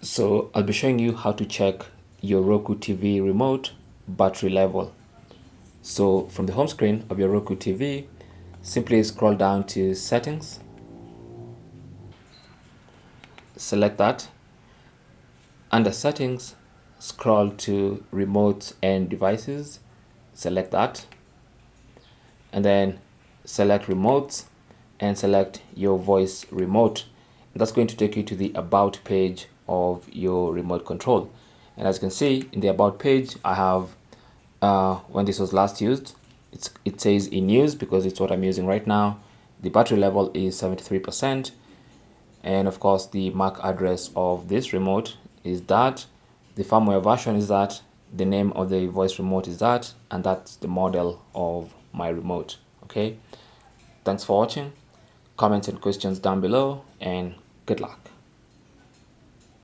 So I'll be showing you how to check your Roku TV remote battery level. So from the home screen of your Roku TV, simply scroll down to settings, select that. Under settings, scroll to remote and devices, select that, and then select remotes and select your voice remote. That's going to take you to the about page of your remote control. And as you can see in the about page, I have when this was last used, it says in use because it's what I'm using right now. The battery level is 73%, and of course the MAC address of this remote is that, the firmware version is that, the name of the voice remote is that, and that's the model of my remote. Okay, thanks for watching. Comments and questions down below, and good luck.